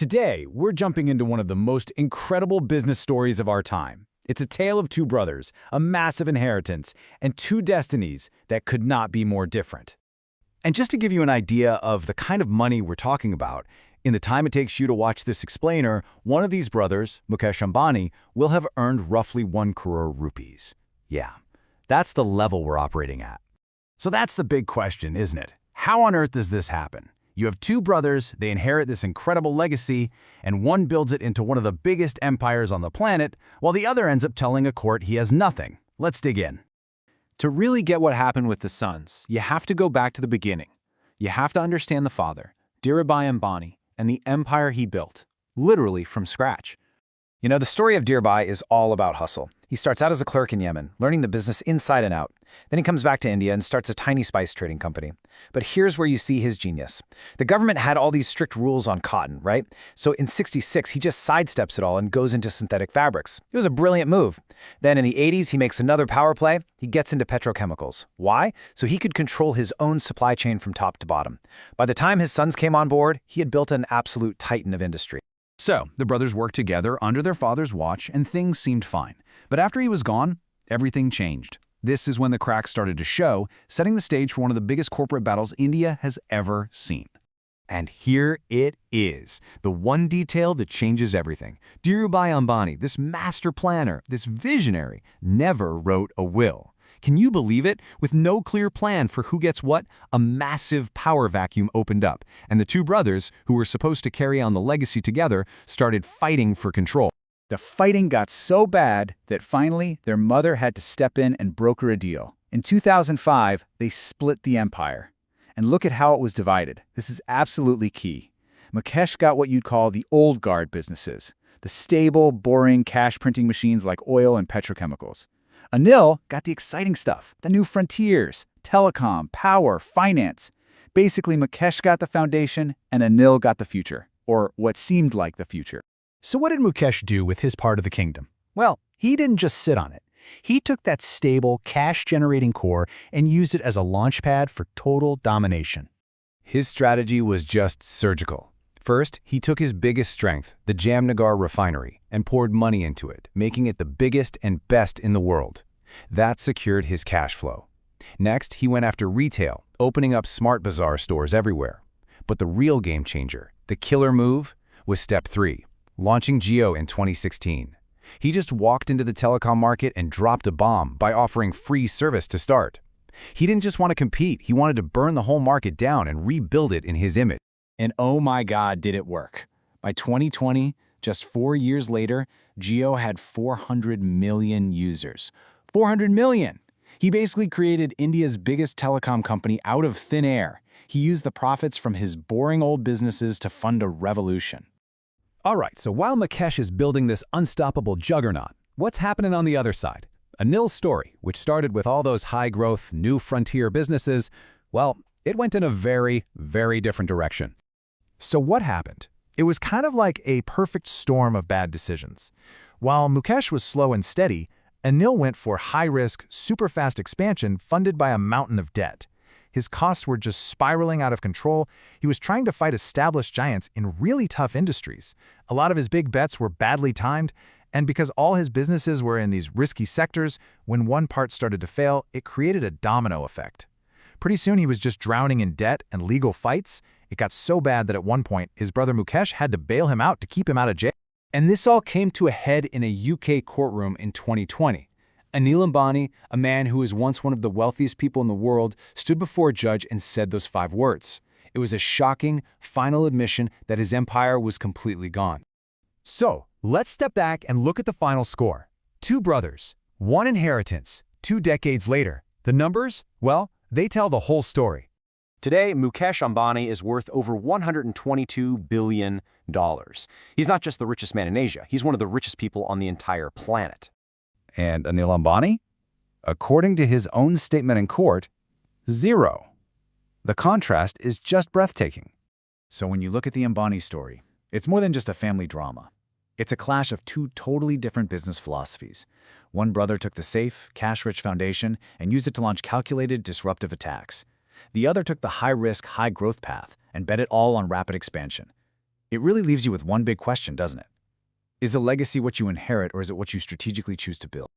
Today, we're jumping into one of the most incredible business stories of our time. It's a tale of two brothers, a massive inheritance, and two destinies that could not be more different. And just to give you an idea of the kind of money we're talking about, in the time it takes you to watch this explainer, one of these brothers, Mukesh Ambani, will have earned roughly 1 crore rupees. Yeah, that's the level we're operating at. So that's the big question, isn't it? How on earth does this happen? You have two brothers, they inherit this incredible legacy, and one builds it into one of the biggest empires on the planet, while the other ends up telling a court he has nothing. Let's dig in. To really get what happened with the sons, you have to go back to the beginning. You have to understand the father, Dhirubhai Ambani, and the empire he built, literally from scratch. You know, the story of Dhirubhai is all about hustle. He starts out as a clerk in Yemen, learning the business inside and out. Then he comes back to India and starts a tiny spice trading company. But here's where you see his genius. The government had all these strict rules on cotton, right? So in '66, he just sidesteps it all and goes into synthetic fabrics. It was a brilliant move. Then in the '80s, he makes another power play. He gets into petrochemicals. Why? So he could control his own supply chain from top to bottom. By the time his sons came on board, he had built an absolute titan of industry. So, the brothers worked together under their father's watch and things seemed fine. But after he was gone, everything changed. This is when the cracks started to show, setting the stage for one of the biggest corporate battles India has ever seen. And here it is, the one detail that changes everything. Dhirubhai Ambani, this master planner, this visionary, never wrote a will. Can you believe it? With no clear plan for who gets what, a massive power vacuum opened up, and the two brothers, who were supposed to carry on the legacy together, started fighting for control. The fighting got so bad that finally their mother had to step in and broker a deal. In 2005, they split the empire. And look at how it was divided. This is absolutely key. Mukesh got what you'd call the old guard businesses, the stable, boring cash printing machines like oil and petrochemicals. Anil got the exciting stuff, the new frontiers, telecom, power, finance. Basically, Mukesh got the foundation and Anil got the future, or what seemed like the future. So what did Mukesh do with his part of the kingdom? Well, he didn't just sit on it. He took that stable, cash-generating core and used it as a launchpad for total domination. His strategy was just surgical. First, he took his biggest strength, the Jamnagar refinery, and poured money into it, making it the biggest and best in the world. That secured his cash flow. Next, he went after retail, opening up smart bazaar stores everywhere. But the real game changer, the killer move, was step 3, launching Jio in 2016. He just walked into the telecom market and dropped a bomb by offering free service to start. He didn't just want to compete, he wanted to burn the whole market down and rebuild it in his image. And oh my God, did it work. By 2020, just 4 years later, Jio had 400 million users. 400 million! He basically created India's biggest telecom company out of thin air. He used the profits from his boring old businesses to fund a revolution. All right, so while Mukesh is building this unstoppable juggernaut, what's happening on the other side? Anil's story, which started with all those high-growth, new frontier businesses, well, it went in a very, very different direction. So what happened? It was kind of like a perfect storm of bad decisions. While Mukesh was slow and steady, Anil went for high-risk, super-fast expansion funded by a mountain of debt. His costs were just spiraling out of control. He was trying to fight established giants in really tough industries. A lot of his big bets were badly timed, and because all his businesses were in these risky sectors, when one part started to fail, it created a domino effect. Pretty soon he was just drowning in debt and legal fights. It got so bad that at one point, his brother Mukesh had to bail him out to keep him out of jail. And this all came to a head in a UK courtroom in 2020. Anil Ambani, a man who was once one of the wealthiest people in the world, stood before a judge and said those 5 words. It was a shocking, final admission that his empire was completely gone. So, let's step back and look at the final score. 2 brothers, 1 inheritance, 2 decades later. The numbers? Well, they tell the whole story. Today, Mukesh Ambani is worth over $122 billion. He's not just the richest man in Asia, he's one of the richest people on the entire planet. And Anil Ambani? According to his own statement in court, 0. The contrast is just breathtaking. So when you look at the Ambani story, it's more than just a family drama. It's a clash of 2 totally different business philosophies. One brother took the safe, cash-rich foundation and used it to launch calculated, disruptive attacks. The other took the high-risk, high-growth path and bet it all on rapid expansion. It really leaves you with one big question, doesn't it? Is a legacy what you inherit, or is it what you strategically choose to build?